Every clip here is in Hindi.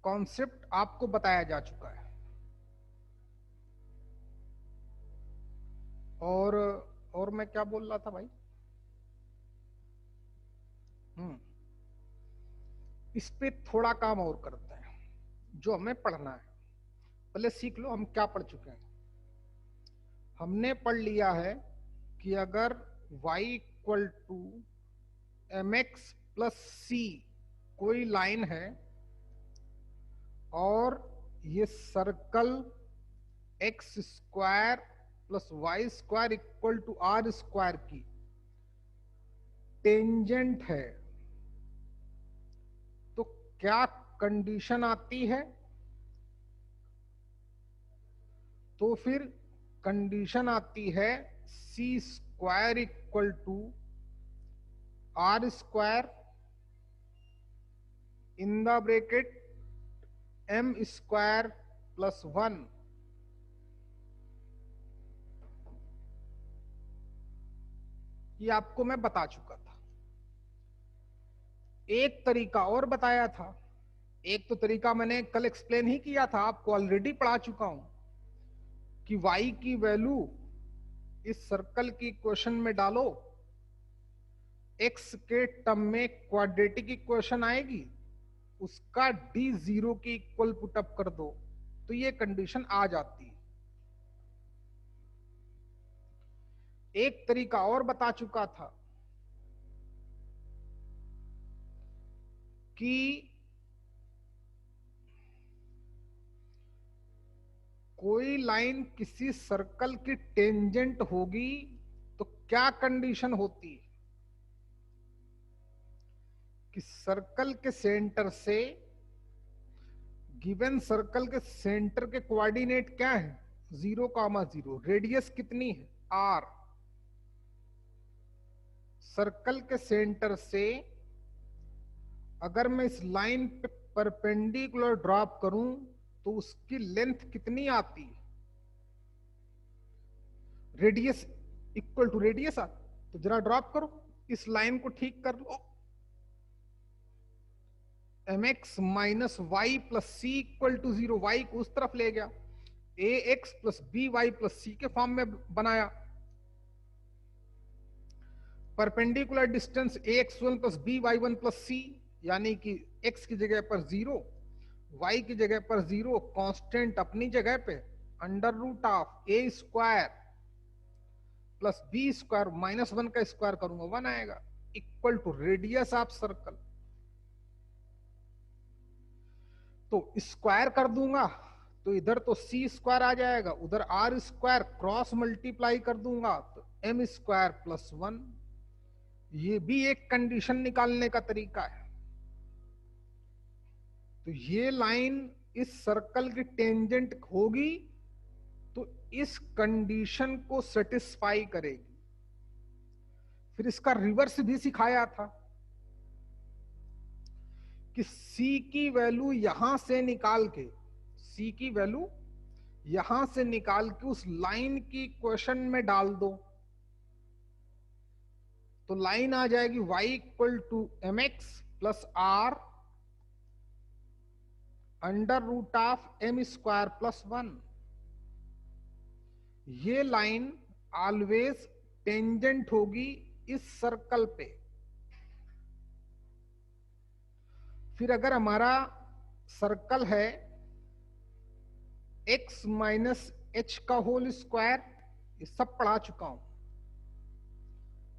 कॉन्सेप्ट आपको बताया जा चुका है। और मैं क्या बोल रहा था भाई? इस पे थोड़ा काम और करते हैं, जो हमें पढ़ना है। पहले सीख लो हम क्या पढ़ चुके हैं। हमने पढ़ लिया है कि अगर y equal to M x plus C कोई लाइन है और ये circle X square plus Y square equal to are square की टेंजेंट है, तो क्या कंडीशन आती है? तो फिर कंडीशन आती है C square equal to are square in the bracket M square plus 1। ये आपको मैं बता चुका था। एक तरीका और बताया था। एक तो तरीका मैंने कल एक्सप्लेन ही किया था, आपको ऑलरेडी पढ़ा चुका हूं कि y की वैल्यू इस सर्कल की इक्वेशन में डालो, x के टर्म में क्वाड्रेटिक इक्वेशन आएगी, उसका d जीरो की इक्वल पुटअप कर दो तो ये कंडीशन आ जाती है। एक तरीका और बता चुका था कि कोई लाइन किसी सर्कल की टेंजेंट होगी तो क्या कंडीशन होती है कि सर्कल के सेंटर से, गिवन सर्कल के सेंटर के कोऑर्डिनेट क्या है? 0,0। रेडियस कितनी है? r। सर्कल के सेंटर से अगर मैं इस लाइन पे परपेंडिकुलर ड्रॉप करूं तो उसकी लेंथ कितनी आती है? रेडियस इक्वल टू रेडियस आती। तो जरा ड्रॉप करो, इस लाइन को ठीक कर लो। M X minus Y plus C equal to 0। Y को उस तरफ ले गया, A X plus B Y plus C के फॉर्म में बनाया। Perpendicular distance A X one plus B Y one plus C, यानी कि x की जगह पर 0, y की जगह पर 0, कांस्टेंट अपनी जगह पे, under root of a square plus b square minus 1 का स्क्वायर करूंगा 1 आएगा, equal to radius of circle. तो स्क्वायर कर दूंगा तो इधर तो सी स्क्वायर आ जाएगा, उधर आर स्क्वायर, क्रॉस मल्टीप्लाई कर दूंगा तो एम स्क्वायर प्लस 1। ये भी एक कंडीशन निकालने का तरीका है। तो ये लाइन इस सर्कल की टेंजेंट होगी तो इस कंडीशन को सेटिस्फाई करेगी। फिर इसका रिवर्स भी सिखाया था कि C की वैल्यू यहां से निकाल के, C की वैल्यू यहां से निकाल के उस लाइन की इक्वेशन में डाल दो तो लाइन आ जाएगी y equal to M x plus r under root of m square plus 1। ये लाइन ऑलवेज टेंजेंट होगी इस सर्कल पे। फिर अगर हमारा सर्कल है x माइनस एच का होल स्क्वायर, ये सब पढ़ा चुका हूं,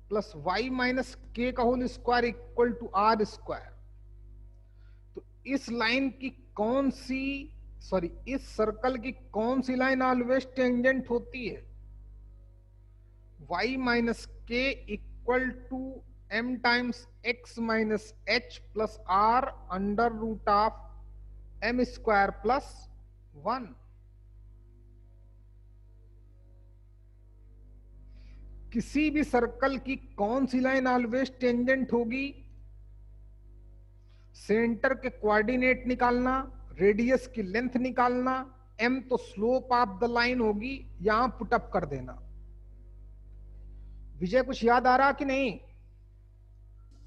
प्लस y माइनस के का whole square equal to are square, तो इस लाइन की कौन सी, सॉरी इस सर्कल की कौन सी लाइन ऑलवेज टेंजेंट होती है? y माइनस के equal to m times x minus h plus r under root of m square plus 1। किसी भी सर्कल की कौन सी लाइन ऑलवेज टेंजेंट होगी? सेंटर के कोऑर्डिनेट निकालना, रेडियस की लेंथ निकालना, m तो स्लोप ऑफ द लाइन होगी, यहां पुटअप कर देना। विजय कुछ याद आ रहा कि नहीं?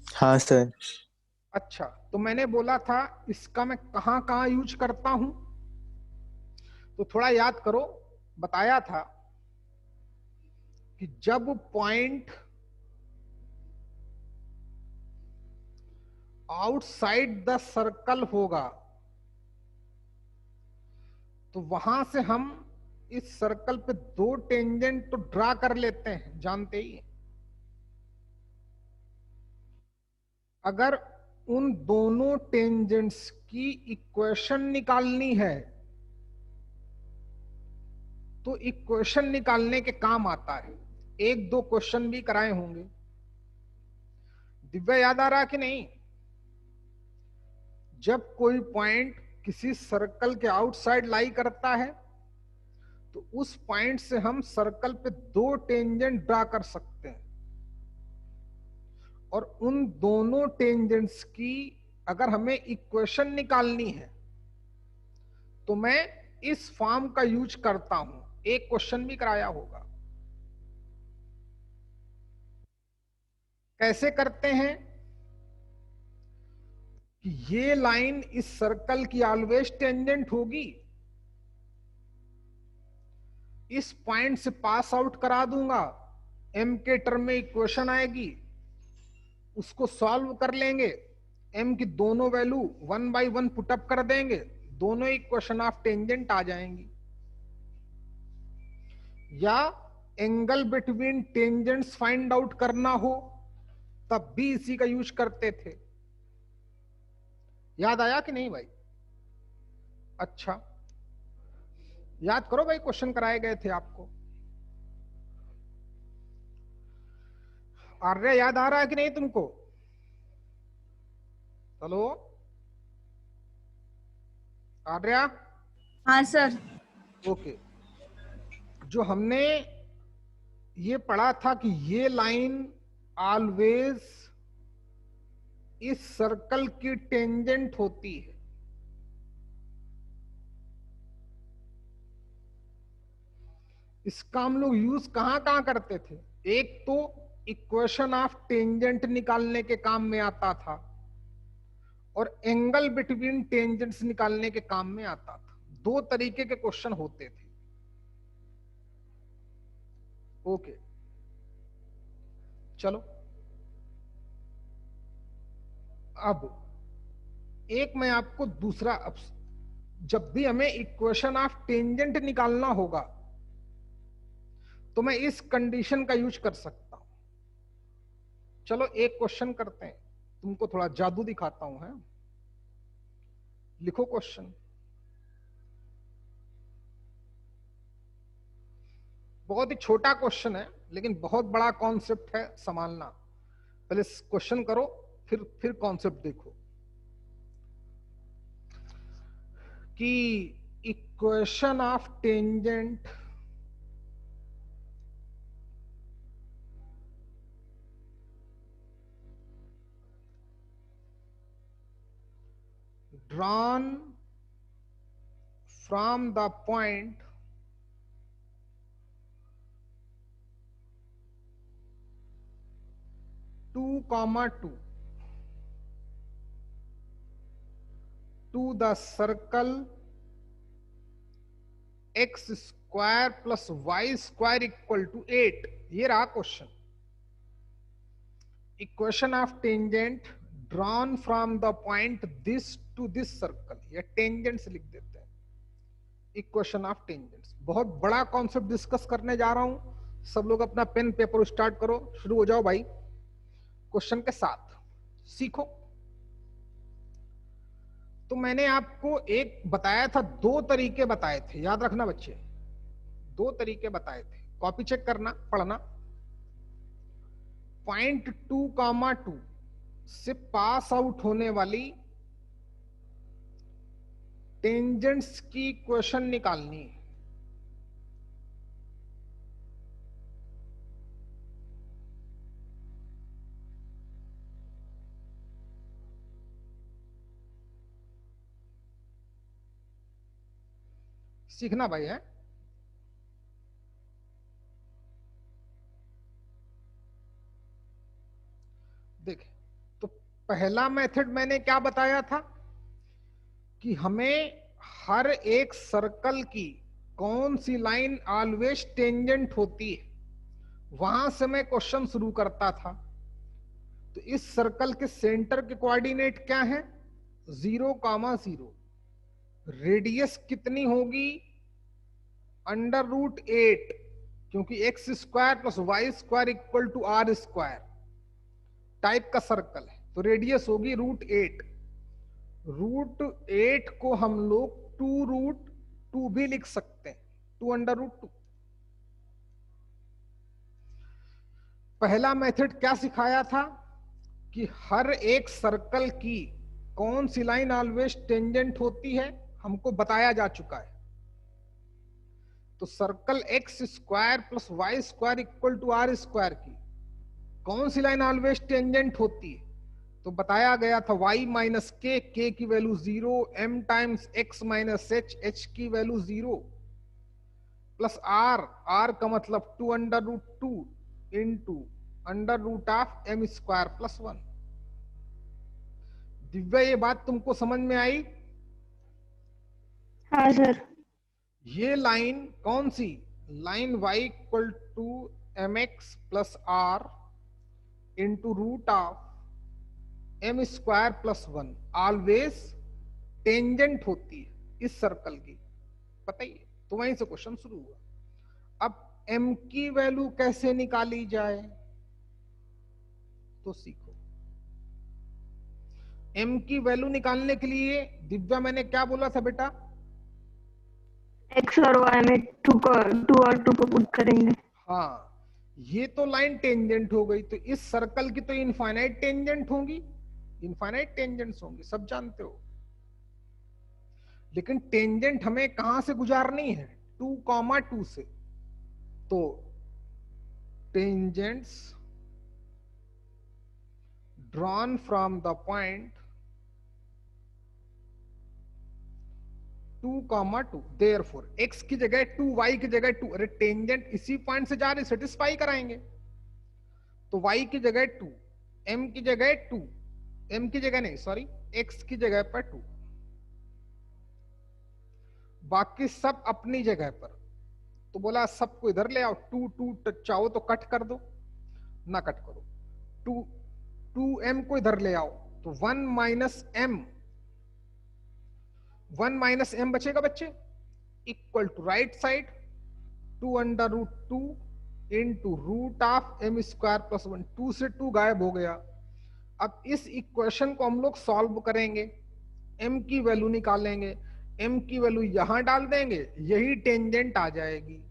हाँ सर। अच्छा, तो मैंने बोला था इसका मैं कहां कहां यूज करता हूं, तो थोड़ा याद करो, बताया था कि जब पॉइंट आउटसाइड द सर्कल होगा तो वहां से हम इस सर्कल पे दो टेंजेंट तो ड्रा कर लेते हैं, जानते ही हैं। अगर उन दोनों टेंजेंट्स की इक्वेशन निकालनी है तो इक्वेशन निकालने के काम आता है। एक दो क्वेश्चन भी कराए होंगे, दिव्या याद आ रहा कि नहीं? जब कोई पॉइंट किसी सर्कल के आउटसाइड लाई करता है तो उस पॉइंट से हम सर्कल पे दो टेंजेंट ड्रा कर सकते हैं, और उन दोनों टेंजेंट्स की अगर हमें इक्वेशन निकालनी है तो मैं इस फॉर्म का यूज करता हूं। एक क्वेश्चन भी कराया होगा। कैसे करते हैं कि ये लाइन इस सर्कल की ऑलवेज टेंजेंट होगी, इस पॉइंट से पास आउट करा दूंगा, एम के टर्म में इक्वेशन आएगी, उसको सॉल्व कर लेंगे, एम की दोनों वैल्यू 1/1 पुटअप कर देंगे, दोनों इक्वेशन ऑफ टेंजेंट आ जाएंगी। या angle between tangents find out करना हो तब भी इसी का यूज करते थे। याद आया कि नहीं भाई? अच्छा, याद करो भाई, क्वेश्चन कराए गए थे आपको। आर्य याद आ रहा है कि नहीं तुमको? चलो आर्या। हाँ सर। ओके, जो हमने ये पढ़ा था कि ये लाइन ऑलवेज इस सर्कल की टेंजेंट होती है। इसका हम लोग यूज कहां कहां करते थे? एक तो इक्वेशन ऑफ टेंजेंट निकालने के काम में आता था, और एंगल बिटवीन टेंजेंट्स निकालने के काम में आता था। दो तरीके के क्वेश्चन होते थे। ओके, चलो अब एक मैं आपको दूसरा, जब भी हमें इक्वेशन ऑफ टेंजेंट निकालना होगा तो मैं इस कंडीशन का यूज कर सकता हूं। चलो एक क्वेश्चन करते हैं, तुमको थोड़ा जादू दिखाता हूं, है? लिखो क्वेश्चन। बहुत ही छोटा क्वेश्चन है लेकिन बहुत बड़ा कॉन्सेप्ट है, संभालना। पहले क्वेश्चन करो, फिर कॉन्सेप्ट देखो कि equation of tangent drawn from the point two comma two to the circle x square plus y square equal to 8। ये रहा question. Equation of tangent drawn from the point this to this circle, या टेंजेंट्स लिख देते हैं। इक्वेशन ऑफ टेंजेंट्स बहुत बड़ा कॉन्सेप्ट डिस्कस करने जा रहा हूं। सब लोग अपना पेन पेपर स्टार्ट करो, शुरू हो जाओ भाई क्वेश्चन के साथ, सीखो। तो मैंने आपको एक बताया था, दो तरीके बताए थे, याद रखना बच्चे। दो तरीके बताए थे, कॉपी चेक करना, पढ़ना। पॉइंट 2,2 से पास आउट होने वाली टेंजेंट्स की इक्वेशन निकालनी है। सीखना भाई, है? देख, तो पहला मेथड मैंने क्या बताया था कि हमें हर एक सर्कल की कौन सी लाइन ऑलवेज टेंजेंट होती है, वहां से मैं क्वेश्चन शुरू करता था। तो इस सर्कल के सेंटर के कोऑर्डिनेट क्या है? 0,0। रेडियस कितनी होगी? √8, क्योंकि x² + y² equal to r² type का सर्कल है, तो रेडियस होगी √8। √8 को हम लोग 2√2 भी लिख सकते हैं, 2√2। पहला मेथड क्या सिखाया था कि हर एक सर्कल की कौन सी लाइन ऑलवेज टेंजेंट होती है, हमको बताया जा चुका है। तो circle x² + y² equal to r² की कौन सी लाइन ऑलवेज टेंजेंट होती है? तो बताया गया था y - k की value 0, m times x - h की वैल्यू 0, प्लस r का मतलब 2√2 इंटू √m² + 1। दिव्या, ये बात तुमको समझ में आई? हाँ सर। ये लाइन कौन सी? Line y equal to mx + r into √m² + 1 always tangent होती है इस सर्कल की, बताइए। तो वहीं से क्वेश्चन शुरू हुआ। अब m की वैल्यू कैसे निकाली जाए, तो सीखो। m की वैल्यू निकालने के लिए दिव्या मैंने क्या बोला था बेटा? x और y में 2 और 2 को पुट करेंगे। हाँ, ये तो लाइन टेंजेंट हो गई, तो इस सर्कल की तो इनफाइनाइट टेंजेंट होंगी, इनफाइनाइट टेंजेंट्स होंगी, सब जानते हो। लेकिन टेंजेंट हमें कहां से गुजारनी है? 2,2 से। तो tangents drawn from the point 2,2, therefore x की जगह 2, y की जगह 2। अरे टेंजेंट इसी पॉइंट से जा रहे, सेटिस्फाई कराएंगे। तो y की जगह 2, m की जगह 2, m की जगह नहीं, सॉरी, x की जगह पर 2, बाकी सब अपनी जगह पर। तो बोला सबको इधर ले आओ, 2 2 चाहो तो कट कर दो, ना कट करो। 2m को इधर ले आओ, तो 1 - m बचेगा बच्चे, equal to right side 2√2 into √m² + 1। 2 से 2 गायब हो गया। अब इस इक्वेशन को हम लोग सॉल्व करेंगे, m की वैल्यू निकालेंगे, m की वैल्यू यहां डाल देंगे, यही टेंजेंट आ जाएगी।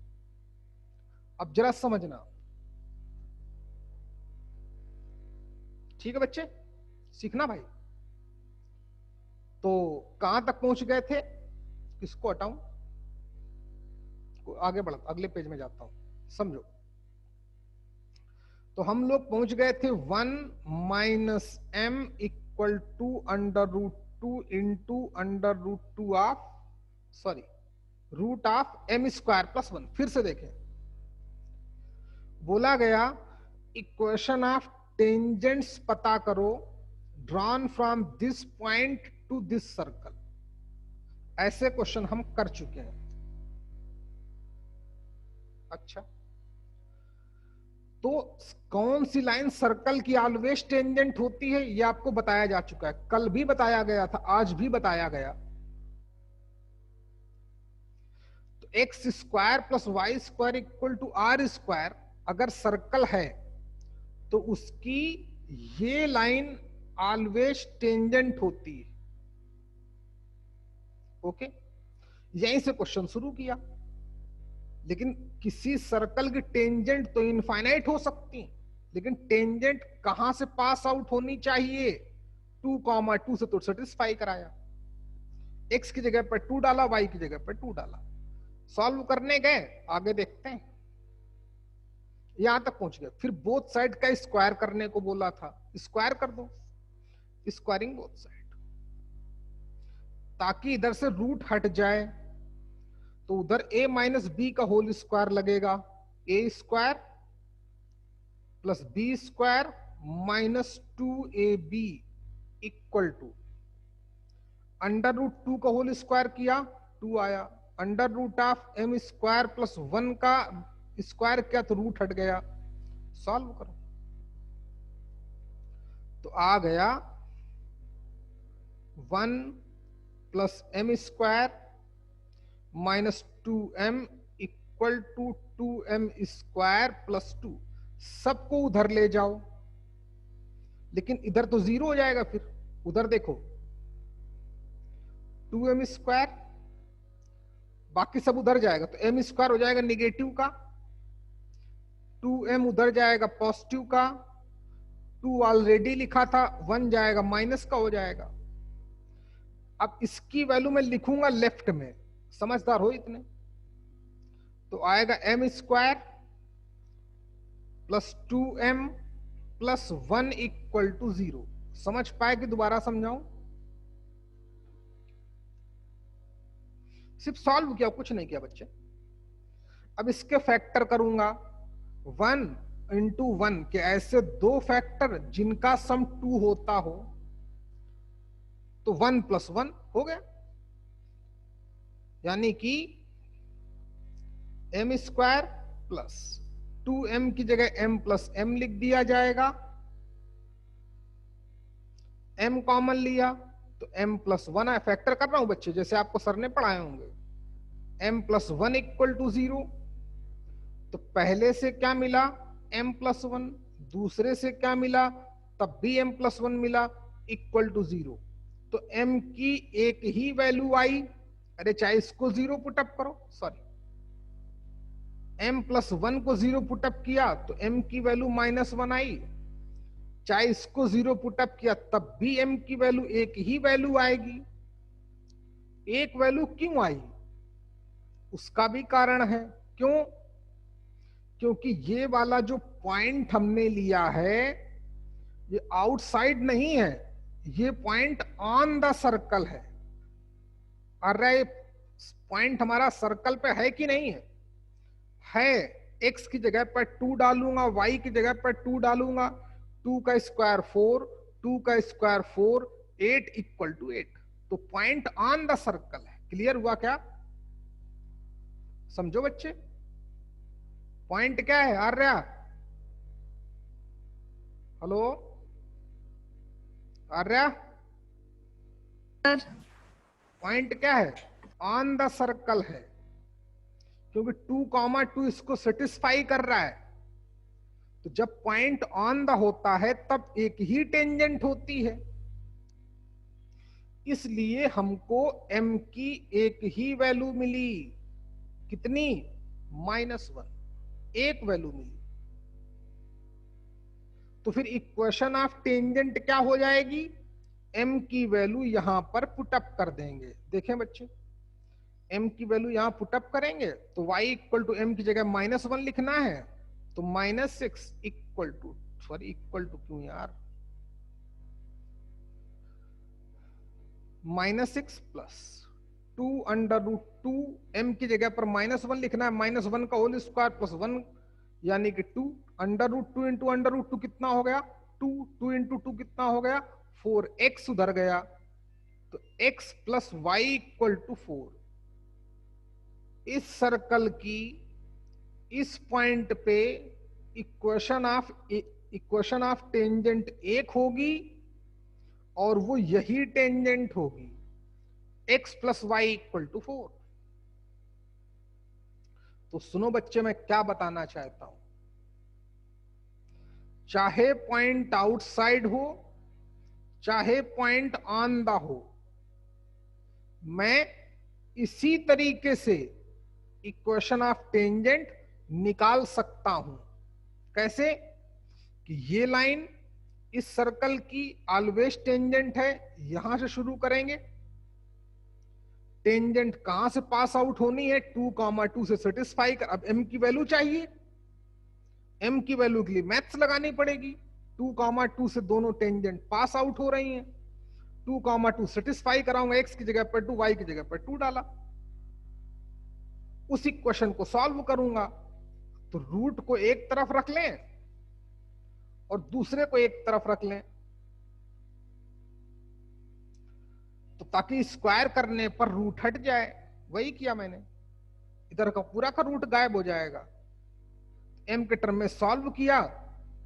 अब जरा समझना, ठीक है बच्चे, सीखना भाई। तो कहां तक पहुंच गए थे? किसको हटाऊं, आगे बढ़, अगले पेज में जाता हूं, समझो। तो हम लोग पहुंच गए थे 1 - m equal to √2 into √2 of, sorry, √m² + 1। फिर से देखें, बोला गया इक्वेशन ऑफ टेंजेंट्स पता करो drawn from this point two this circle. ऐसे क्वेश्चन हम कर चुके हैं। अच्छा, तो कौन सी लाइन सर्कल की ऑलवेज टेंजेंट होती है, ये आपको बताया जा चुका है, कल भी बताया गया था, आज भी बताया गया। तो x² + y² equal to r² अगर सर्कल है तो उसकी ये लाइन ऑलवेज टेंजेंट होती है। ओके, यहीं से क्वेश्चन शुरू किया। लेकिन किसी सर्कल की टेंजेंट तो इनफाइनाइट हो सकती, लेकिन टेंजेंट कहां से पास आउट होनी चाहिए? 2,2 से तो सेटिस्फाई कराया, x की जगह पर 2 डाला, y की जगह पर 2 डाला, सॉल्व करने गए, आगे देखते हैं। यहां तक पहुंच गए, फिर बोथ साइड का स्क्वायर करने को बोला था, स्क्वायर कर दो, स्क्वायरिंग बोथ साइड, ताकि इधर से रूट हट जाए। तो उधर a - b का होल स्क्वायर लगेगा, a² + b² - 2ab equal to under root 2 का होल स्क्वायर किया 2 आया, under root of m square plus 1 का स्क्वायर किया तो रूट हट गया। सॉल्व करो तो आ गया 1 plus m square minus 2m equal to 2m square plus 2। सबको उधर ले जाओ, लेकिन इधर तो जीरो हो जाएगा। फिर उधर देखो 2m स्क्वायर, बाकी सब उधर जाएगा तो m स्क्वायर हो जाएगा निगेटिव का, 2m उधर जाएगा पॉजिटिव का, 2 ऑलरेडी लिखा था 1 जाएगा माइनस का हो जाएगा। अब इसकी वैल्यू मैं लिखूंगा लेफ्ट में, समझदार हो इतने, तो आएगा m square plus 2m plus 1 equal to 0। समझ पाए कि दोबारा समझाऊं? सिर्फ सॉल्व किया, कुछ नहीं किया बच्चे। अब इसके फैक्टर करूंगा 1 इंटू 1 के ऐसे दो फैक्टर जिनका सम 2 होता हो, तो 1 प्लस 1 हो गया, यानी कि m स्क्वायर प्लस 2m की जगह m प्लस m लिख दिया जाएगा। m कॉमन लिया तो m प्लस 1 है। फैक्टर कर रहा हूं बच्चे, जैसे आपको सर ने पढ़ाए होंगे। m प्लस 1 इक्वल टू 0, तो पहले से क्या मिला m प्लस 1, दूसरे से क्या मिला तब भी m प्लस 1 मिला इक्वल टू 0। तो m की एक ही वैल्यू आई, अरे चाहे इसको 0 पुटअप करो, सॉरी m प्लस 1 को 0 पुटअप किया तो m की वैल्यू -1 आई, चाहे इसको 0 पुटअप किया तब भी m की वैल्यू एक ही वैल्यू आएगी। एक वैल्यू क्यों आई उसका भी कारण है। क्यों? क्योंकि ये वाला जो पॉइंट हमने लिया है ये आउटसाइड नहीं है, ये पॉइंट ऑन द सर्कल है। अरे पॉइंट हमारा सर्कल पे है कि नहीं है? है। x की जगह पर 2 डालूंगा, y की जगह पर 2 डालूंगा, 2 का स्क्वायर 4, 2 का स्क्वायर 4, 8 इक्वल टू 8। तो पॉइंट ऑन द सर्कल है। क्लियर हुआ क्या? समझो बच्चे, पॉइंट क्या है आर्या? हेलो आर्या, पॉइंट क्या है? ऑन द सर्कल है, क्योंकि 2,2 इसको सेटिस्फाई कर रहा है। तो जब पॉइंट ऑन द होता है तब एक ही टेंजेंट होती है, इसलिए हमको m की एक ही वैल्यू मिली। कितनी? -1, एक वैल्यू मिली। तो फिर इक्वेशन ऑफ टेंजेंट क्या हो जाएगी? m की वैल्यू यहां पर पुटअप कर देंगे। देखें बच्चे, m की वैल्यू यहां पुटअप करेंगे तो y इक्वल टू m की जगह -1 लिखना है, तो -6 equal to, sorry equal to क्यों यार, -6 प्लस 2 अंडर रूट 2, m की जगह पर -1 लिखना है, -1 का होल स्क्वायर प्लस 1 यानी कि 2 under root 2 into under root 2 कितना हो गया? 2 इंटू 2 कितना हो गया? 4x उधर गया, तो x plus y equal to 4। इस सर्कल की इस पॉइंट पे इक्वेशन ऑफ टेंजेंट 1 होगी और वो यही टेंजेंट होगी, x plus y equal to 4। तो सुनो बच्चे, मैं क्या बताना चाहता हूं, चाहे पॉइंट आउटसाइड हो चाहे पॉइंट ऑन द हो, मैं इसी तरीके से इक्वेशन ऑफ टेंजेंट निकाल सकता हूं। कैसे? कि ये लाइन इस सर्कल की ऑलवेज टेंजेंट है, यहां से शुरू करेंगे, टेंजेंट कहां से पास आउट होनी है? 2,2 से सेटिस्फाई कर। अब m की वैल्यू चाहिए, m की वैल्यू के लिए मैथ्स लगानी पड़ेगी। 2,2 से दोनों टेंजेंट पास आउट हो रही हैं, 2,2 सेटिस्फाई कराऊंगा, x की जगह पर 2, y की जगह पर 2 डाला, उस इक्वेशन को सॉल्व करूंगा। तो रूट को एक तरफ रख लें और दूसरे को एक तरफ रख लें, ताकि स्क्वायर करने पर रूट हट जाए। वही किया मैंने, इधर का पूरा का रूट गायब हो जाएगा। m के टर्म में सॉल्व किया,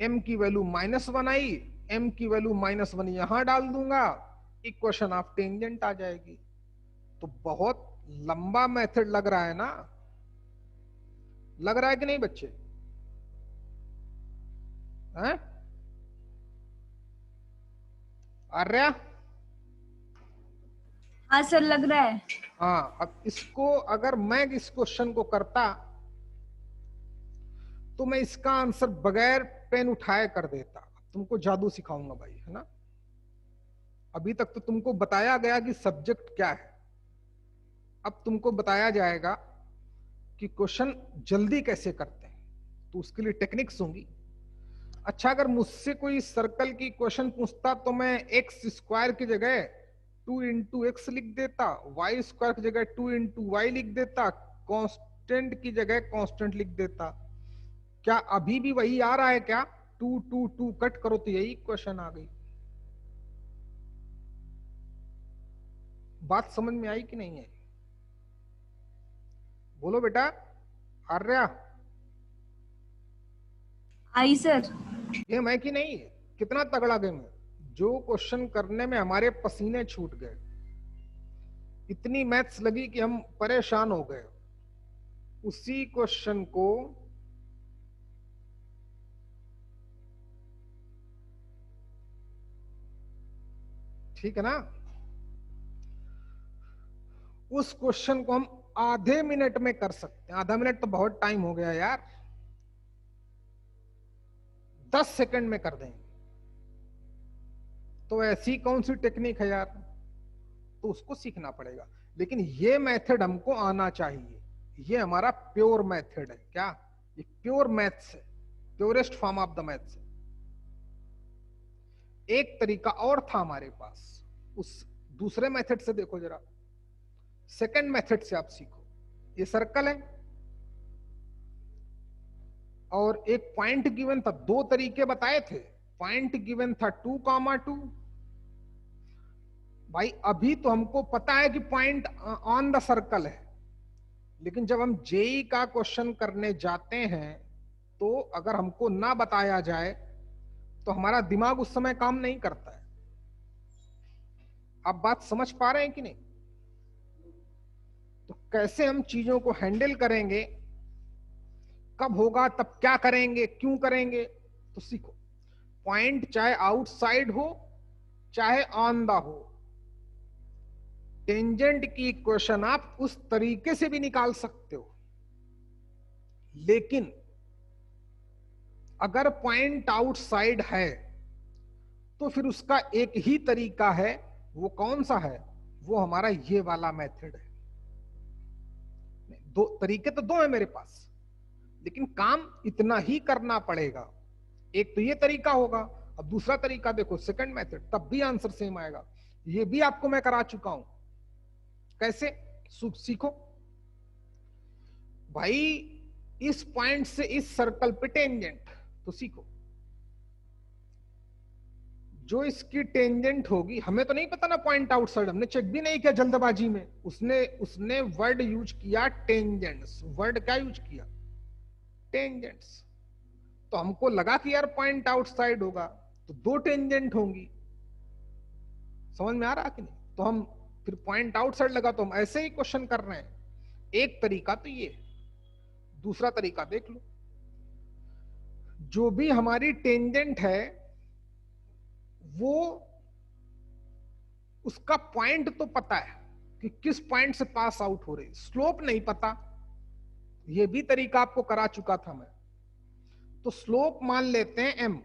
m की वैल्यू -1 आई, m की वैल्यू -1 यहां डाल दूंगा, इक्वेशन ऑफ टेंजेंट आ जाएगी। तो बहुत लंबा मेथड लग रहा है ना, लग रहा है कि नहीं बच्चे? हैं? आर्या? हाँ सर, लग रहा है। हाँ, अब इसको अगर मैं इस क्वेश्चन को करता तो मैं इसका आंसर बगैर पेन उठाए कर देता। तुमको जादू सिखाऊंगा भाई, है ना। अभी तक तो तुमको बताया गया कि सब्जेक्ट क्या है, अब तुमको बताया जाएगा कि क्वेश्चन जल्दी कैसे करते हैं, तो उसके लिए टेक्निक्स होंगी। अच्छा, अगर मुझसे कोई सर्कल की क्वेश्चन पूछता तो मैं एक्स स्क्वायर की जगह 2 इंटू एक्स लिख देता, वाई स्क्वायर की जगह 2 इंटू वाई लिख देता, कांस्टेंट की जगह कांस्टेंट लिख देता। क्या अभी भी वही आ रहा है क्या? 2 2 2 कट करो तो यही क्वेश्चन आ गई। बात समझ में आई कि नहीं है? बोलो बेटा। आर्या, आई सर। गेम है कि नहीं? कितना तगड़ा गेम है, जो क्वेश्चन करने में हमारे पसीने छूट गए, इतनी मैथ्स लगी कि हम परेशान हो गए। उसी क्वेश्चन को ठीक है ना, उस क्वेश्चन को हम आधे मिनट में कर सकते हैं। आधा मिनट तो बहुत टाइम हो गया यार, 10 सेकंड में कर देंगे। तो ऐसी कौन सी टेक्निक है यार, तो उसको सीखना पड़ेगा। लेकिन ये मेथड हमको आना चाहिए, ये हमारा प्योर मेथड है। क्या ये प्योर मैथ्स है, purest form of the maths है। एक तरीका और था हमारे पास, उस दूसरे मेथड से देखो जरा, सेकंड मेथड से आप सीखो। ये सर्कल है और एक पॉइंट गिवन था, दो तरीके बताए थे। पॉइंट गिवन था 2,2। भाई अभी तो हमको पता है कि पॉइंट ऑन द सर्कल है, लेकिन जब हम जेई का क्वेश्चन करने जाते हैं तो अगर हमको ना बताया जाए तो हमारा दिमाग उस समय काम नहीं करता है। आप बात समझ पा रहे हैं कि नहीं? तो कैसे हम चीजों को हैंडल करेंगे, कब होगा तब क्या करेंगे, क्यों करेंगे, तो सीखो। पॉइंट चाहे आउटसाइड हो चाहे ऑन द हो, टेंजेंट की इक्वेशन आप उस तरीके से भी निकाल सकते हो। लेकिन अगर पॉइंट आउटसाइड है तो फिर उसका एक ही तरीका है। वो कौन सा है? वो हमारा ये वाला मेथड है। दो तरीके तो दो है मेरे पास, लेकिन काम इतना ही करना पड़ेगा। एक तो ये तरीका होगा, अब दूसरा तरीका देखो सेकंड मेथड, तब भी आंसर सेम आएगा। ये भी आपको मैं करा चुका हूं। कैसे? सीखो भाई। इस पॉइंट से इस सर्कल पे टेंजेंट, तो सीखो। जो इसकी टेंजेंट होगी, हमें तो नहीं पता ना पॉइंट आउटसाइड, हमने चेक भी नहीं किया जल्दबाजी में। उसने वर्ड यूज किया टेंजेंट्स। वर्ड क्या यूज किया? टेंजेंट्स। तो हमको लगा कि यार पॉइंट आउटसाइड होगा, तो दो टेंजेंट होंगी। समझ में आ रहा कि नहीं? तो हम फिर पॉइंट आउटसाइड लगा तो हम ऐसे ही क्वेश्चन कर रहे हैं। एक तरीका तो ये, दूसरा तरीका देख लो। जो भी हमारी टेंजेंट है वो, उसका पॉइंट तो पता है कि किस पॉइंट से पास आउट हो रही, स्लोप नहीं पता। ये भी तरीका आपको करा चुका था मैं। तो स्लोप मान लेते हैं m।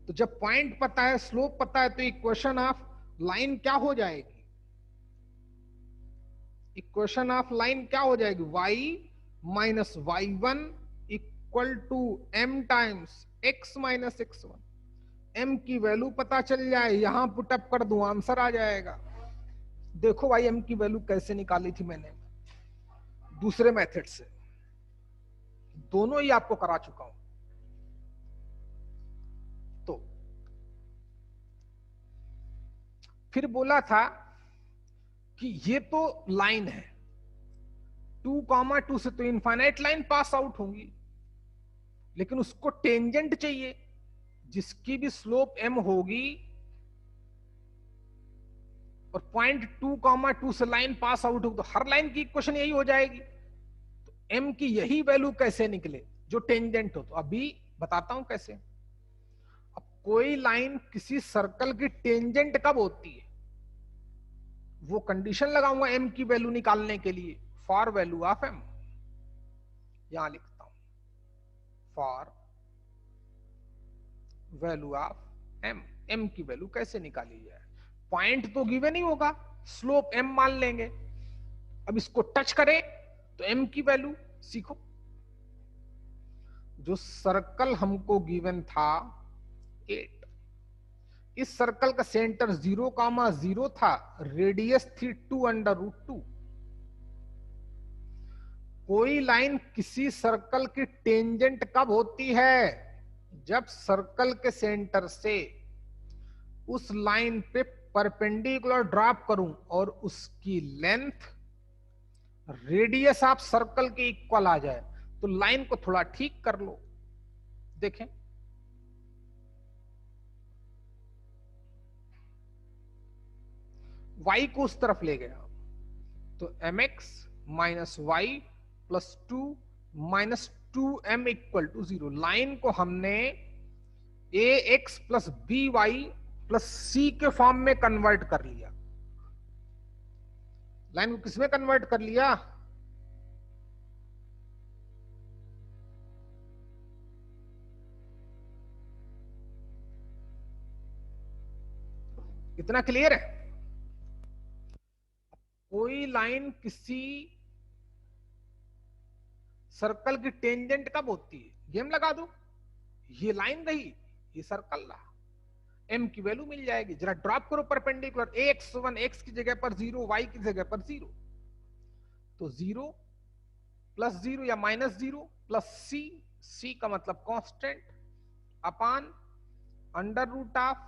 तो जब पॉइंट पता है, स्लोप पता है, तो इक्वेशन ऑफ लाइन क्या हो जाएगी? इक्वेशन ऑफ लाइन क्या हो जाएगी? y minus y1 equal to m times x minus x1। m की वैल्यू पता चल जाए, यहां पुटअप कर दूं, आंसर आ जाएगा। देखो भाई m की वैल्यू कैसे निकाली थी मैंने दूसरे मेथड से, दोनों ही आपको करा चुका हूं। तो फिर बोला था कि ये तो लाइन है 2,2 से तो इनफाइनाइट लाइन पास आउट होंगी, लेकिन उसको टेंजेंट चाहिए जिसकी भी स्लोप m होगी और पॉइंट 2,2 से लाइन पास आउट होगी, तो हर लाइन की इक्वेशन यही हो जाएगी। तो m की यही वैल्यू कैसे निकले जो टेंजेंट हो, तो अभी बताता हूं कैसे। अब कोई लाइन किसी सर्कल की टेंजेंट कब होती है, वो कंडीशन लगाऊंगा m की वैल्यू निकालने के लिए, फॉर वैल्यू ऑफ m। यहां लिखता हूं for value of m। m की वैल्यू कैसे निकाली जाए, पॉइंट तो गिवन ही होगा, स्लोप m मान लेंगे। अब इसको टच करे तो m की वैल्यू सीखो। जो सर्कल हमको गिवन था 8, इस सर्कल का सेंटर 0,0 था, रेडियस थी 2√2। कोई लाइन किसी सर्कल की टेंजेंट कब होती है, जब सर्कल के सेंटर से उस लाइन पे परपेंडिकुलर ड्रॉप करूं और उसकी लेंथ रेडियस ऑफ सर्कल के इक्वल आ जाए। तो लाइन को थोड़ा ठीक कर लो, देखें y को उस तरफ ले गया तो mx minus Y plus 2 minus 2m equal to 0। Line को हमने ax plus by plus c के फॉर्म में कन्वर्ट कर लिया। लाइन को किसमें कन्वर्ट कर लिया, इतना क्लियर है। कोई लाइन किसी सर्कल की टेंजेंट कब होती है, गेम लगा दो, ये लाइन रही, ये सर्कल रहा, m की वैल्यू मिल जाएगी। जरा ड्रॉप करो परपेंडिकुलर, ax1 x की जगह पर 0, y की जगह पर 0, तो 0 प्लस 0 या माइनस 0 प्लस c का मतलब constant upon under root of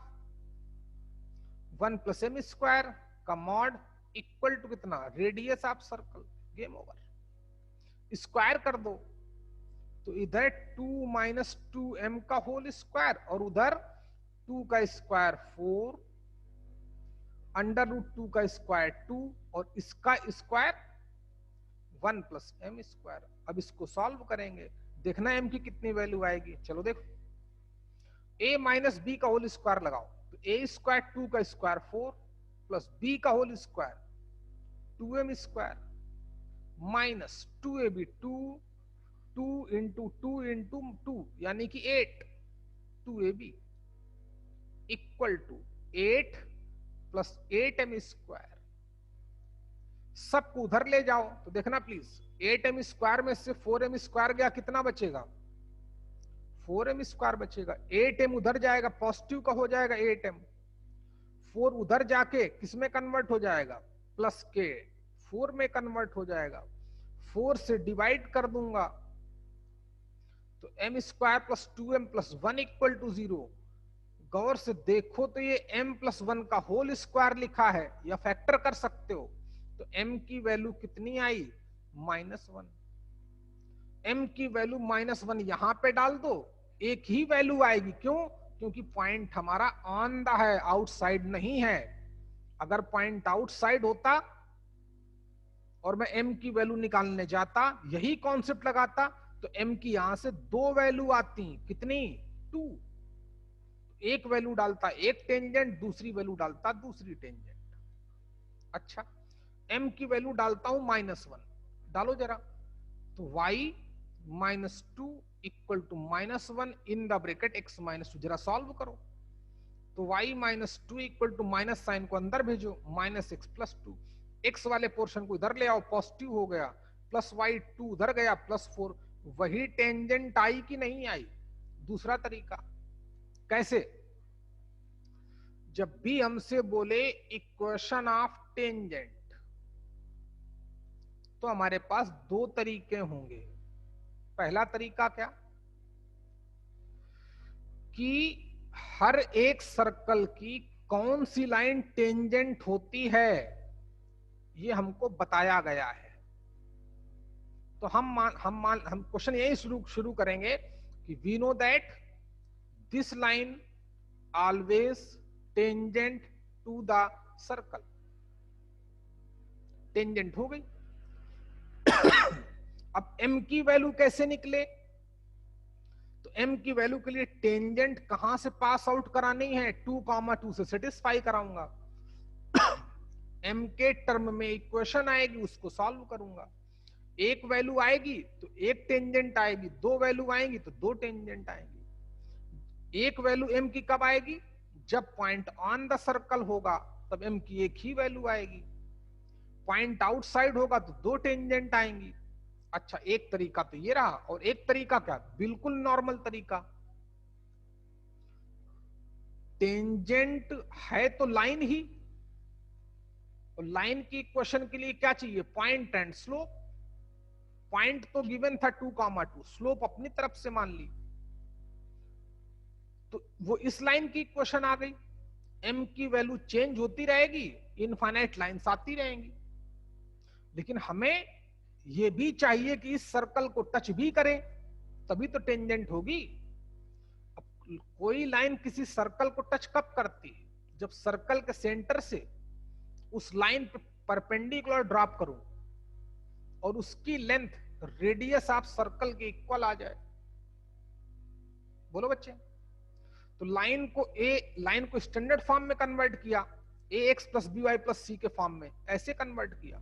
1 plus m square का मॉड इक्वल टू कितना, radius of circle. Game over. Square कर दो तो इधर 2 माइनस 2m का होल स्क्वायर और उधर 2 का स्क्वायर 4, अंडर रूट 2 का स्क्वायर 2 और इसका स्क्वायर 1 प्लस m स्क्वायर। अब इसको सॉल्व करेंगे, देखना m की कितनी वैल्यू आएगी। चलो देखो, a माइनस बी का होल स्क्वायर लगाओ तो a स्क्वायर 2 का स्क्वायर 4 प्लस b का whole square 2m square minus 2ab 2 into 2 into 2 यानी कि 8 2ab equal to 8 plus 8m square. सबको उधर ले जाओ तो देखना प्लीज, 8m स्क्वायर में से 4m स्क्वायर गया, कितना बचेगा, 4m स्क्वायर बचेगा। 8m उधर जाएगा, पॉजिटिव का हो जाएगा 8m, 4 उधर जाके किसमें कन्वर्ट हो जाएगा, प्लस के 4 में कन्वर्ट हो जाएगा। 4 से डिवाइड कर दूंगा तो m square plus 2m plus 1 equal to 0। गौर से देखो तो ये m प्लस 1 का होल स्क्वायर लिखा है, या फैक्टर कर सकते हो। तो m की वैल्यू कितनी आई, -1। m की वैल्यू -1 यहां पे डाल दो, एक ही वैल्यू आएगी। क्यों, क्योंकि पॉइंट हमारा ऑन द है, आउटसाइड नहीं है। अगर पॉइंट आउटसाइड होता और मैं m की वैल्यू निकालने जाता, यही कॉन्सेप्ट लगाता, तो m की यहां से 2 वैल्यू आती, कितनी, 2। एक वैल्यू डालता एक टेंजेंट, दूसरी वैल्यू डालता दूसरी टेंजेंट। अच्छा, m की वैल्यू डालता हूं -1, डालो जरा, तो y -2 equal to -1 in the bracket x -2। जरा सॉल्व करो तो y -2 equal to minus sign को अंदर भेजो, -x प्लस 2। x वाले पोर्शन को इधर ले आओ, पॉजिटिव हो गया, प्लस y2 उधर गया, +4। वही टेंजेंट आई कि नहीं आई। दूसरा तरीका कैसे, जब भी हमसे बोले इक्वेशन ऑफ टेंजेंट, तो हमारे पास 2 तरीके होंगे। पहला तरीका क्या, कि हर एक सर्कल की कौन सी लाइन टेंजेंट होती है ये हमको बताया गया है। तो हम क्वेश्चन यही शुरू करेंगे कि we know that this line always tangent to the circle. Tangent हो गई। अब m की वैल्यू कैसे निकले? तो m की वैल्यू के लिए टेंजेंट कहां से पास आउट करानी है? 2,2 से सेटिस्फाई कराऊंगा। m के टर्म में इक्वेशन आएगी, उसको सॉल्व करूंगा। एक वैल्यू आएगी तो एक टेंजेंट आएगी, दो वैल्यू आएंगी तो दो टेंजेंट आएंगी। एक वैल्यू m की कब आएगी? जब पॉइंट ऑन द सर्कल होगा तब m की एक ही वैल्यू आएगी। पॉइंट आउटसाइड होगा तो दो टेंजेंट आएंगी। अच्छा, एक तरीका तो ये रहा, और एक तरीका क्या? बिल्कुल नॉर्मल तरीका। टेंजेंट है तो लाइन ही, तो लाइन की इक्वेशन के लिए क्या चाहिए? Point and slope. पॉइंट तो गिवन था 2,2, स्लोप अपनी तरफ से मान ली, तो वो इस लाइन की इक्वेशन आ गई। m की वैल्यू चेंज होती रहेगी, इनफाइनाइट लाइंस आती रहेंगी, लेकिन हमें ये भी चाहिए कि इस सर्कल को टच भी करे, तभी तो टेंजेंट होगी। अब कोई लाइन किसी सर्कल को टच कब करती है? जब सर्कल के सेंटर से उस लाइन पे परपेंडिकुलर ड्रॉप करो और उसकी लेंथ रेडियस ऑफ सर्कल के इक्वल आ जाए। बोलो बच्चे। तो लाइन को स्टैंडर्ड फॉर्म में कन्वर्ट किया, ax plus B Y plus C के फॉर्म में ऐसे कन्वर्ट किया,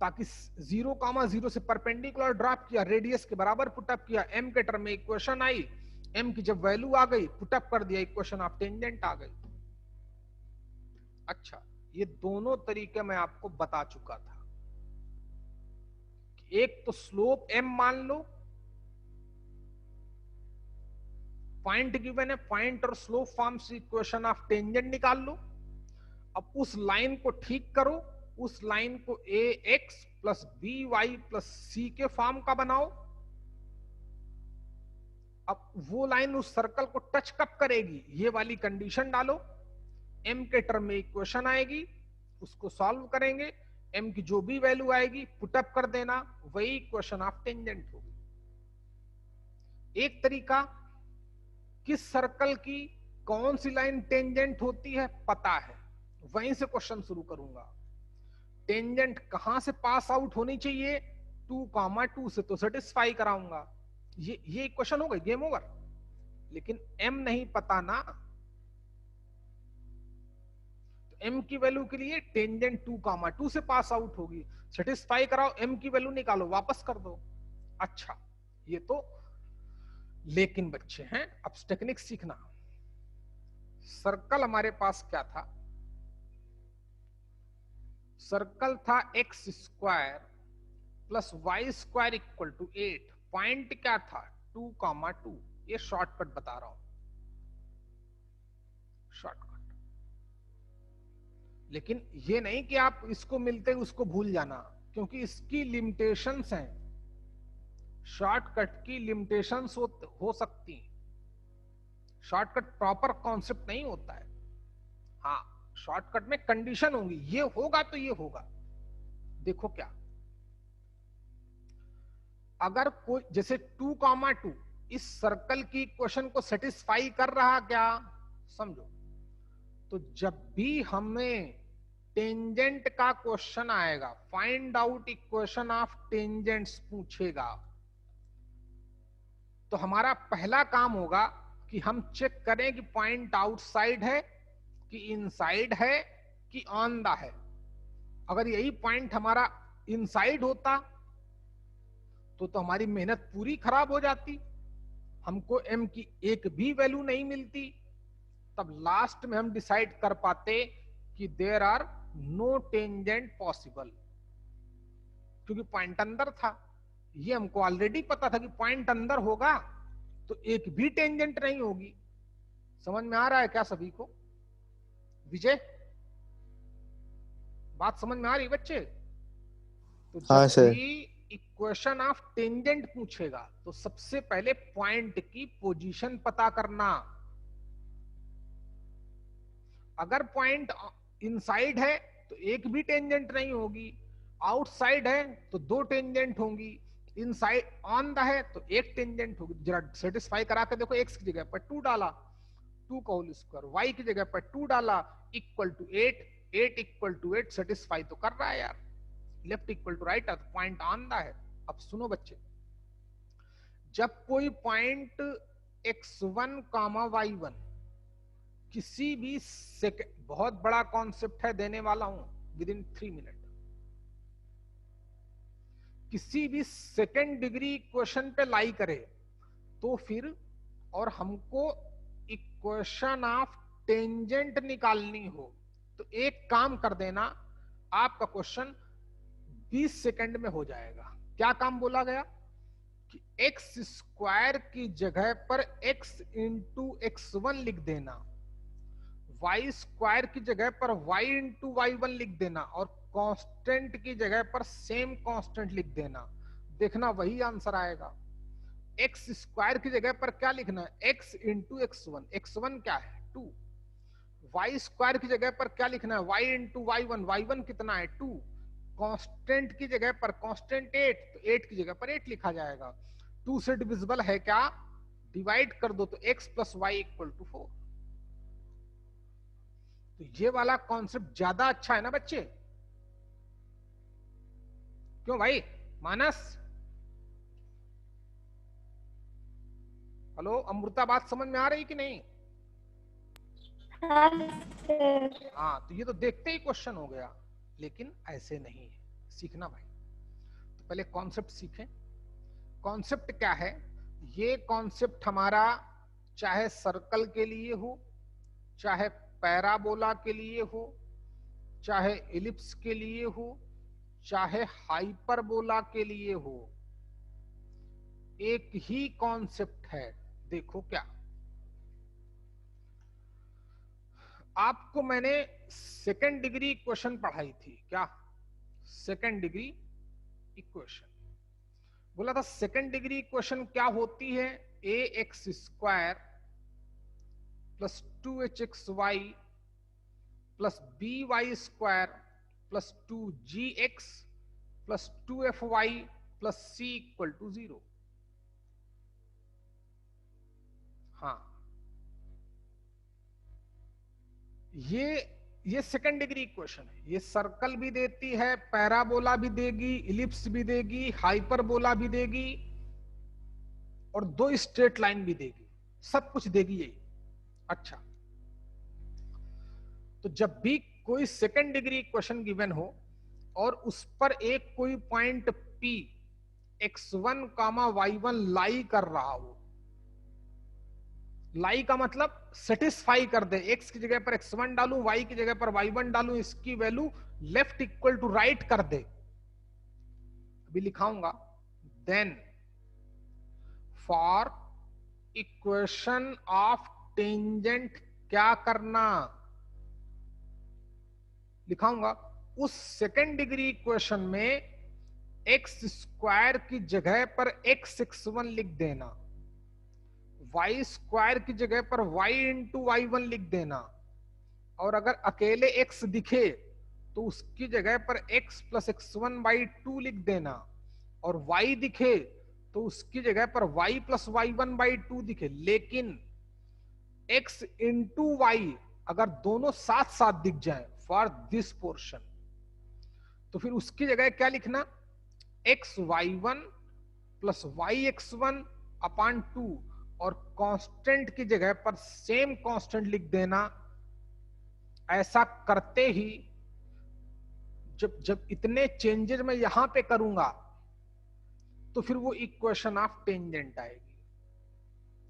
ताकि 0,0 से परपेंडिकुलर ड्रॉप किया, रेडियस के बराबर पुटअप किया, m के टर्म में इक्वेशन आई, m की जब वैल्यू आ गई पुटअप कर दिया, इक्वेशन ऑफ टेंजेंट आ गई। अच्छा, ये दोनों तरीके मैं आपको बता चुका था। एक तो स्लोप m मान लो, पॉइंट गिवन है, पॉइंट और स्लोप फॉर्म से इक्वेशन ऑफ टेंजेंट निकाल लो। अब उस लाइन को ठीक करो, उस लाइन को ax plus B Y plus C के फॉर्म का बनाओ। अब वो लाइन उस सर्कल को टच कब करेगी, ये वाली कंडीशन डालो, m के टर्म में इक्वेशन आएगी, उसको सॉल्व करेंगे, m की जो भी वैल्यू आएगी पुटअप कर देना, वही इक्वेशन ऑफ टेंजेंट होगी। एक तरीका, किस सर्कल की कौन सी लाइन टेंजेंट होती है पता है, वहीं से क्वेश्चन शुरू करूंगा। टेंजेंट कहां से पास आउट होनी चाहिए? 2,2 से तो सेटिस्फाई कराऊंगा। ये क्वेश्चन हो गई, गेम ओवर। लेकिन m नहीं पता ना, तो m की वैल्यू के लिए टेंजेंट 2,2 से पास आउट होगी, सेटिस्फाई कराओ, m की वैल्यू निकालो, वापस कर दो। अच्छा, ये तो लेकिन बच्चे हैं, अब टेक्निक सीखना। सर्कल हमारे पास क्या था? सर्कल था x square plus Y square equal to 8। Point क्या था? 2,2। ये शॉर्टकट बता रहा हूं, शॉर्टकट। लेकिन ये नहीं कि आप इसको मिलते उसको भूल जाना, क्योंकि इसकी लिमिटेशंस हैं। शॉर्टकट की लिमिटेशंस हो सकती हैं। शॉर्टकट प्रॉपर कॉन्सेप्ट नहीं होता है। हाँ, शॉर्टकट में कंडीशन होंगी, ये होगा तो ये होगा। देखो क्या, अगर कोई जैसे 2,2 इस सर्कल की इक्वेशन को सेटिस्फाई कर रहा, क्या समझो, तो जब भी हमें टेंजेंट का क्वेश्चन आएगा, find out equation of tangents पूछेगा, तो हमारा पहला काम होगा कि हम चेक करें कि पॉइंट आउटसाइड है कि इनसाइड है कि ऑन द है। अगर यही पॉइंट हमारा इनसाइड होता तो हमारी मेहनत पूरी खराब हो जाती, हमको m की एक भी वैल्यू नहीं मिलती। तब लास्ट में हम डिसाइड कर पाते कि there are no tangent possible, क्योंकि पॉइंट अंदर था। ये हमको ऑलरेडी पता था कि पॉइंट अंदर होगा तो एक भी टेंजेंट नहीं होगी। समझ में आ रहा है क्या सभी को? विजय, बात समझ में आ रही बच्चे? तो जब भी इक्वेशन ऑफ टेंजेंट पूछेगा तो सबसे पहले पॉइंट की पोजीशन पता करना। अगर पॉइंट इनसाइड है तो एक भी टेंजेंट नहीं होगी, आउटसाइड है तो दो टेंजेंट होंगी, इनसाइड ऑन द है तो एक टेंजेंट होगी। जरा सेटिस्फाई करा के देखो, एक्स की जगह पर 2 डाला, 2 का होल स्क्वायर, वाई की जगह पर 2 डाला, equal to 8, 8 equal to 8, satisfy तो कर रहा है यार, left equal to right, point on the है। अब सुनो बच्चे, जब कोई पॉइंट x1 कामा y1 किसी भी सेकंड, बहुत बड़ा कॉन्सेप्ट है, देने वाला हूं विद इन 3 मिनट, किसी भी सेकंड डिग्री इक्वेशन पे लाई करे तो फिर, और हमको इक्वेशन ऑफ टेंजेंट निकालनी हो तो एक काम कर देना, आपका क्वेश्चन 20 सेकंड में हो जाएगा। क्या काम बोला गया कि एक्स स्क्वायर की जगह पर x इंटू x1 लिख देना, वाई स्क्वायर की जगह पर y इंटू y1 लिख देना, और कांस्टेंट की जगह पर सेम कांस्टेंट लिख देना। देखना वही आंसर आएगा। एक्स स्क्वायर की जगह पर क्या लिखना है, x इंटू x1, x1 क्या है 2, वाई स्क्वायर की जगह पर क्या लिखना है, y इंटू y1, y1 कितना है 2, कांस्टेंट की जगह पर कांस्टेंट 8, तो 8 की जगह पर 8 लिखा जाएगा। 2 से डिविजिबल है क्या, डिवाइड कर दो तो x plus y equal to 4। तो ये वाला कॉन्सेप्ट ज्यादा अच्छा है ना बच्चे, क्यों भाई मानस? हेलो अमृता, बात समझ में आ रही कि नहीं? हाँ सर। हाँ, तो ये तो देखते ही क्वेश्चन हो गया, लेकिन ऐसे नहीं है, सीखना भाई। तो पहले कॉन्सेप्ट सीखें। कॉन्सेप्ट क्या है, ये कॉन्सेप्ट हमारा चाहे सर्कल के लिए हो, चाहे पैराबोला के लिए हो, चाहे इलिप्स के लिए हो, चाहे हाइपरबोला के लिए हो, एक ही कॉन्सेप्ट है। देखो क्या, आपको मैंने सेकेंड डिग्री इक्वेशन पढ़ाई थी क्या, सेकेंड डिग्री इक्वेशन बोला था। सेकेंड डिग्री इक्वेशन क्या होती है, A X square plus 2hxy plus B Y square plus 2gx plus 2fy plus c equal to 0। हाँ, ये सेकेंड डिग्री इक्वेशन है। ये सर्कल भी देती है, पैराबोला भी देगी, इलिप्स भी देगी, हाइपरबोला भी देगी, और 2 स्ट्रेट लाइन भी देगी, सब कुछ देगी यही। अच्छा, तो जब भी कोई सेकेंड डिग्री इक्वेशन गिवन हो और उस पर एक कोई point P x1 comma y1 लाई कर रहा हो, लाई का मतलब सेटिस्फाई कर दे, x की जगह पर x1 डालूं, y की जगह पर y1 डालूं, इसकी value left equal to right कर दे, अभी लिखाऊंगा। Then for equation of tangent क्या करना, लिखाऊंगा। उस सेकेंड डिग्री इक्वेशन में एक्स स्क्वायर की जगह पर x1 लिख देना, वाई स्क्वायर की जगह पर y इंटू y1 लिख देना, और अगर अकेले x दिखे तो उसकी जगह पर x प्लस x1/2 लिख देना, और y दिखे तो उसकी जगह पर y प्लस y1/2 दिखे। लेकिन x इंटू वाई अगर दोनों साथ साथ दिख जाए फॉर दिस पोर्शन, तो फिर उसकी जगह क्या लिखना, xy1 प्लस yx1 अपॉन 2, और कांस्टेंट की जगह पर सेम कांस्टेंट लिख देना। ऐसा करते ही जब इतने चेंजेस मैं यहां पे करूंगा तो फिर वो इक्वेशन ऑफ टेंजेंट आएगी।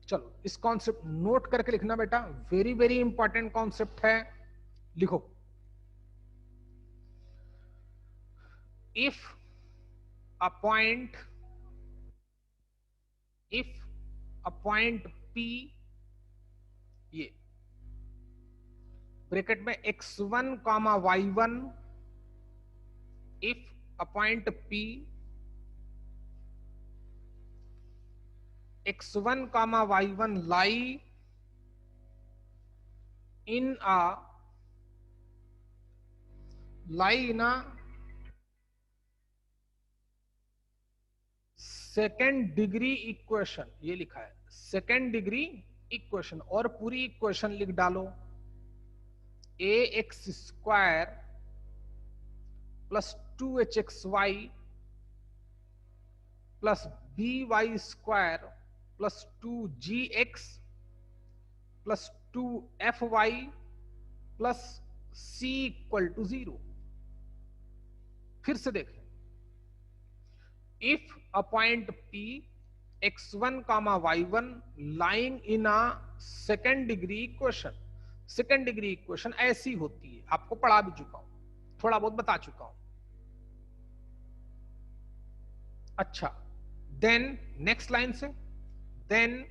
चलो इस कॉन्सेप्ट नोट करके लिखना बेटा, वेरी वेरी इंपॉर्टेंट कॉन्सेप्ट है, लिखो। इफ अ पॉइंट P, ये ब्रैकेट में x1 comma y1, if a point P x1 comma y1 lie in a lie in a second degree equation, ये लिखा है सेकेंड डिग्री इक्वेशन, और पूरी इक्वेशन लिख डालो। A X square plus 2hxy plus by square plus 2gx plus 2fy plus c equal to 0। फिर से देखें, if a point P x1 comma y1 lying in a second degree equation, second degree equation ऐसी होती है, आपको पढ़ा भी चुका हूं, थोड़ा बहुत बता चुका हूं। अच्छा, देन नेक्स्ट लाइन से, then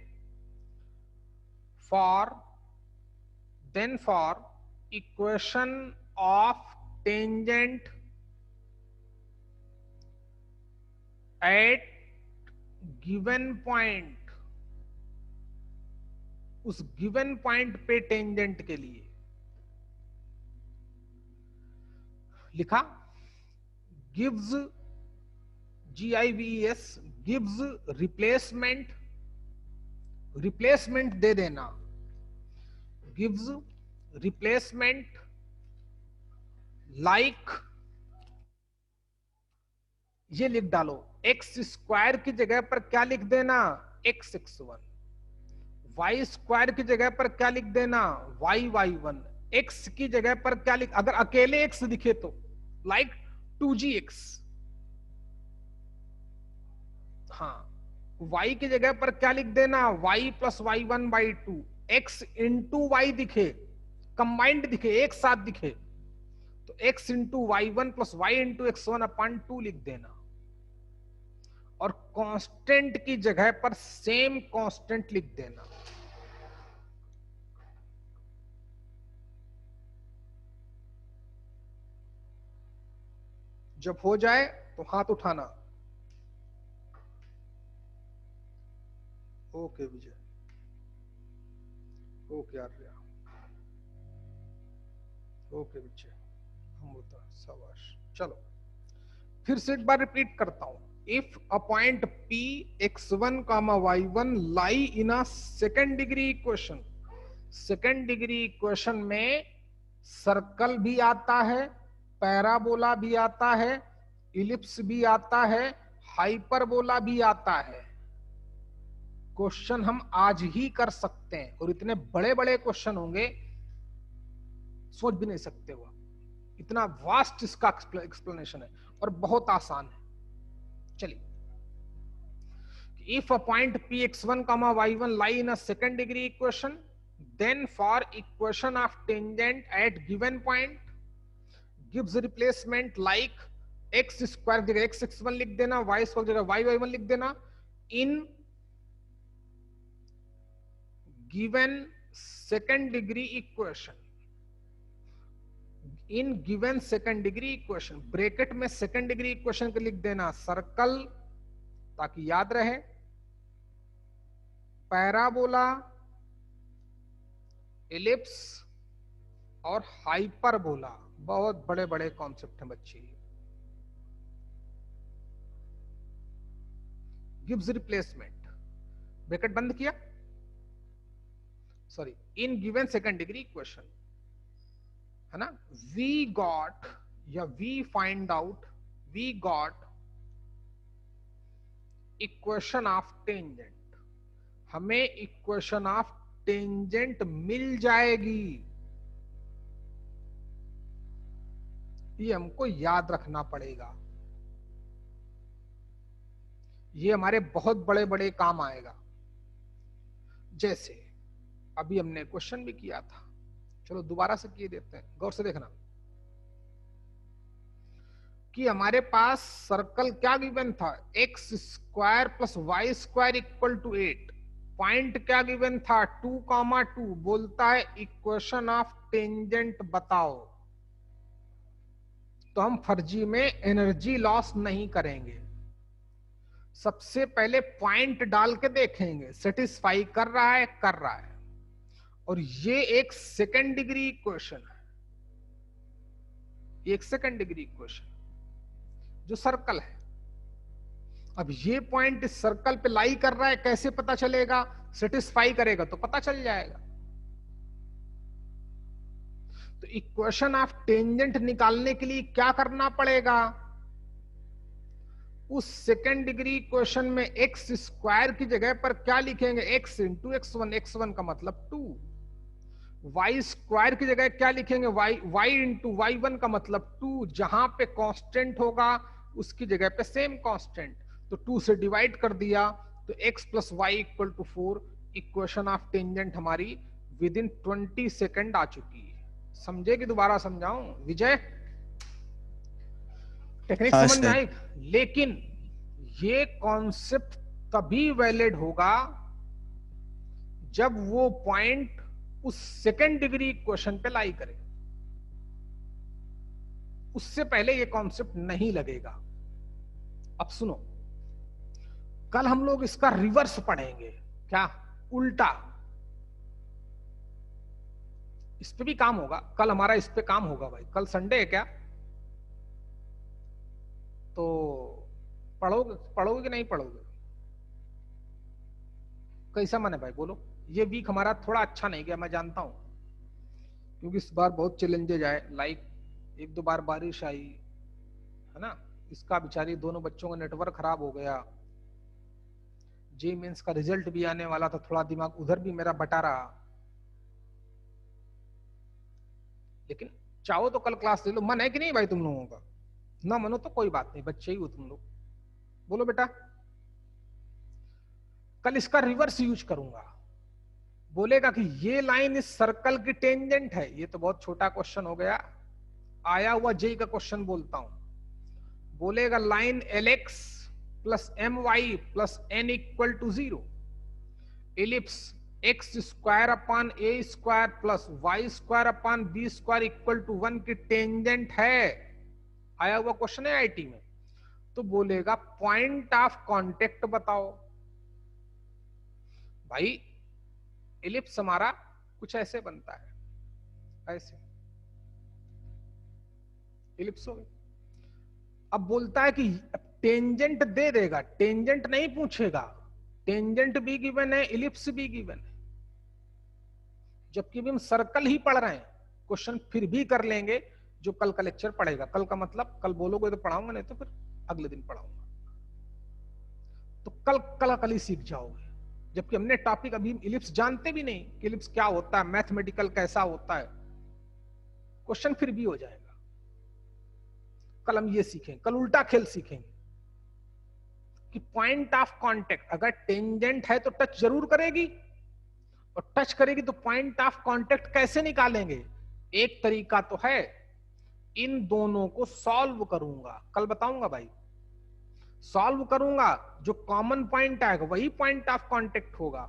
for equation of tangent at given point, उस गिवन पॉइंट पे टेंजेंट के लिए लिखा gives, GIVES gives replacement, replacement दे देना, गिव्स रिप्लेसमेंट लाइक, ये लिख डालो, एक्स स्क्वायर की जगह पर क्या लिख देना, x(x1), वाई स्क्वायर की जगह पर क्या लिख देना, y(y1), एक्स की जगह पर क्या लिख, अगर अकेले x दिखे तो लाइक 2gx, हाँ, y की जगह पर क्या लिख देना, y plus y1/2, x into y दिखे, कंबाइंड दिखे, एक साथ दिखे तो x into y1 plus y into x1/2 लिख देना, और कांस्टेंट की जगह पर सेम कांस्टेंट लिख देना। जब हो जाए तो हाथ उठाना। Okay Vijay, okay Arya, okay Vijay, Amrita, शाबाश। चलो फिर से एक बार रिपीट करता हूं, if a point P x1 comma y1 lie in a second degree equation, second degree equation में सर्कल भी आता है, पैराबोला भी आता है, इलिप्स भी आता है, हाइपरबोला भी आता है। क्वेश्चन हम आज ही कर सकते हैं, और इतने बड़े बड़े क्वेश्चन होंगे सोच भी नहीं सकते हो, इतना वास्ट इसका एक्सप्लेनेशन है और बहुत आसान है। चलिए, if a point P x1 comma y1 lie in a second degree equation, then for equation of tangent at given point gives replacement like x square की जगह x(x1) लिख देना, y स्क्वायर की जगह y(y1) लिख देना, इन गिवन सेकेंड डिग्री इक्वेशन, इन given second degree equation, bracket में सेकेंड डिग्री इक्वेशन को लिख देना सर्कल, ताकि याद रहे, पैराबोला, एलिप्स और हाइपरबोला, बहुत बड़े बड़े कॉन्सेप्ट हैं बच्चे। गिव्स रिप्लेसमेंट, ब्रैकेट बंद किया, sorry, in given second degree equation, है ना, वी गॉट या we find out, we got equation of tangent, हमें इक्वेशन ऑफ टेंजेंट मिल जाएगी। ये हमको याद रखना पड़ेगा, ये हमारे बहुत बड़े बड़े काम आएगा। जैसे अभी हमने क्वेश्चन भी किया था, चलो दोबारा से किए देते हैं, गौर से देखना कि हमारे पास सर्कल क्या गिवन था, x square plus Y square equal to 8, point क्या गिवन था 2,2, बोलता है इक्वेशन ऑफ टेंजेंट बताओ, तो हम फर्जी में एनर्जी लॉस नहीं करेंगे, सबसे पहले पॉइंट डाल के देखेंगे सेटिस्फाई कर रहा है, कर रहा है, और ये एक सेकेंड डिग्री इक्वेशन है, एक सेकंड डिग्री इक्वेशन जो सर्कल है। अब ये पॉइंट इस सर्कल पे लाई कर रहा है, कैसे पता चलेगा? सेटिस्फाई करेगा तो पता चल जाएगा। तो इक्वेशन ऑफ टेंजेंट निकालने के लिए क्या करना पड़ेगा? उस सेकेंड डिग्री इक्वेशन में एक्स स्क्वायर की जगह पर क्या लिखेंगे? एक्स इंटू x1, x1 का मतलब 2। वाई स्क्वायर की जगह क्या लिखेंगे? वाई इंटू y1 का मतलब 2। जहां पे कांस्टेंट होगा उसकी जगह पे सेम कांस्टेंट, तो 2 से डिवाइड कर दिया तो x plus y equal to 4। Equation of tangent हमारी विद इन 20 सेकेंड आ चुकी है। समझे कि दोबारा समझाऊं विजय? टेक्निक हाँ समझ में सर। आई? लेकिन ये कॉन्सेप्ट तभी वैलिड होगा जब वो पॉइंट उस सेकेंड डिग्री इक्वेशन पे लाई करे। उससे पहले ये कॉन्सेप्ट नहीं लगेगा। अब सुनो, कल हम लोग इसका रिवर्स पढ़ेंगे। क्या? उल्टा। इस पे भी काम होगा कल, हमारा इस पे काम होगा भाई। कल संडे है क्या? तो पढ़ोगे कि नहीं पढ़ोगे? कैसा मन है भाई बोलो? ये वीक हमारा थोड़ा अच्छा नहीं गया, मैं जानता हूं, क्योंकि इस बार बहुत चैलेंजेज आए। लाइक 1-2 बार बारिश आई है ना, इसका बेचारी दोनों बच्चों का नेटवर्क खराब हो गया। जे मेंस का रिजल्ट भी आने वाला था, थोड़ा दिमाग उधर भी मेरा बटा रहा। लेकिन चाहो तो कल क्लास ले लो। मन है कि नहीं भाई तुम लोगों का? ना मनो तो कोई बात नहीं, बच्चे ही हो तुम लोग। बोलो बेटा। कल इसका रिवर्स यूज करूंगा। बोलेगा कि ये लाइन इस सर्कल की टेंजेंट है। ये तो बहुत छोटा क्वेश्चन हो गया, आया हुआ जेई का क्वेश्चन बोलता हूं। बोलेगा line LX plus MY plus N equal to 0 ellipse x square upon a square plus Y square upon b square equal to 1 की टेंजेंट है। आया हुआ क्वेश्चन है आईटी में। तो बोलेगा पॉइंट ऑफ कांटेक्ट बताओ। भाई एलिप्स हमारा कुछ ऐसे बनता है, ऐसे एलिप्स हो गई। अब बोलता है कि टेंजेंट दे देगा, टेंजेंट नहीं पूछेगा। टेंजेंट भी गिवन है, एलिप्स भी गिवन है, जबकि भी हम सर्कल ही पढ़ रहे हैं। क्वेश्चन फिर भी कर लेंगे जो कल का लेक्चर पढ़ेगा। कल का मतलब कल बोलोगे तो पढ़ाऊंगा, नहीं तो फिर अगले दिन पढ़ाऊंगा। तो कल ही सीख जाओगे, जबकि हमने टॉपिक अभी इलिप्स जानते भी नहीं कि इलिप्स क्या होता है, मैथमेटिकल कैसा होता है। क्वेश्चन फिर भी हो जाएगा। कल हम ये सीखेंगे, कल उल्टा खेल सीखेंगे कि पॉइंट ऑफ कांटेक्ट, अगर टेंजेंट है तो टच जरूर करेगी, और टच करेगी तो पॉइंट ऑफ कांटेक्ट कैसे निकालेंगे? एक तरीका तो है, इन दोनों को सॉल्व करूंगा, कल बताऊंगा भाई। सॉल्व करूंगा, जो कॉमन पॉइंट आएगा वही पॉइंट ऑफ कांटेक्ट होगा।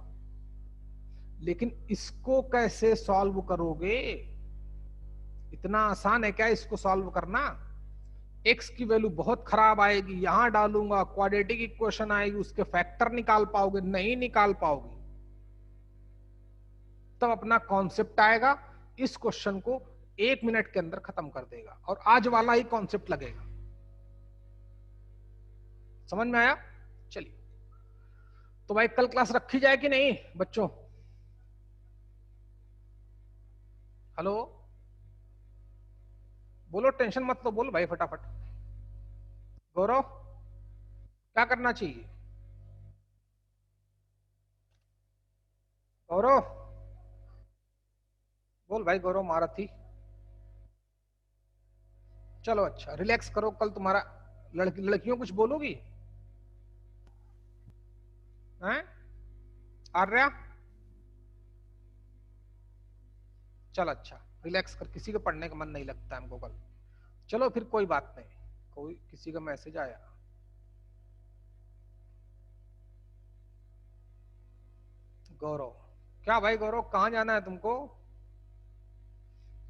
लेकिन इसको कैसे सॉल्व करोगे? इतना आसान है क्या इसको सॉल्व करना? एक्स की वैल्यू बहुत खराब आएगी, यहां डालूंगा क्वाड्रेटिक इक्वेशन आएगी, उसके फैक्टर निकाल पाओगे? नहीं निकाल पाओगे। तब अपना कॉन्सेप्ट आएगा, इस क्वेश्चन को 1 मिनट के अंदर खत्म कर देगा, और आज वाला ही कॉन्सेप्ट लगेगा। समझ में आया? चलिए, तो भाई कल क्लास रखी जाए कि नहीं बच्चों? हेलो, बोलो, टेंशन मत लो, बोलो भाई फटाफट। गौरव, क्या करना चाहिए? गौरव बोल भाई, गौरव मारथी। चलो अच्छा, रिलैक्स करो। कल तुम्हारा लड़कियों कुछ बोलोगी? हैं आर्या? चल अच्छा, रिलैक्स कर, किसी का पढ़ने का मन नहीं लगता हमको कल। चलो फिर कोई बात नहीं, कोई किसी का मैसेज आया। गौरव, क्या भाई गौरव, कहां जाना है तुमको?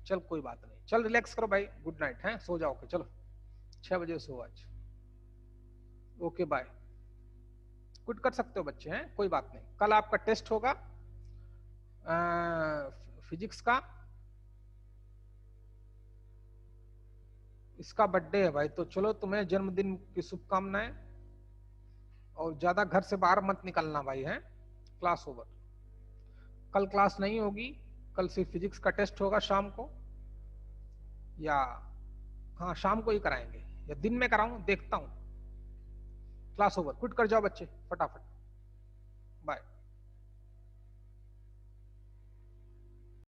चल कोई बात नहीं, चल रिलैक्स करो भाई, गुड नाइट है, सो जाओ। चलो 6 बजे सो आज। Okay bye. कुछ कर सकते हो बच्चे, हैं कोई बात नहीं। कल आपका टेस्ट होगा फिजिक्स का। इसका बर्थडे है भाई, तो चलो तुम्हें जन्मदिन की शुभकामनाएं। और ज्यादा घर से बाहर मत निकलना भाई, है। Class over. कल क्लास नहीं होगी, कल सिर्फ फिजिक्स का टेस्ट होगा शाम को, या हाँ शाम को ही कराएंगे या दिन में कराऊं, देखता हूं। क्लास ओवर, क्विट कर जाओ बच्चे फटाफट।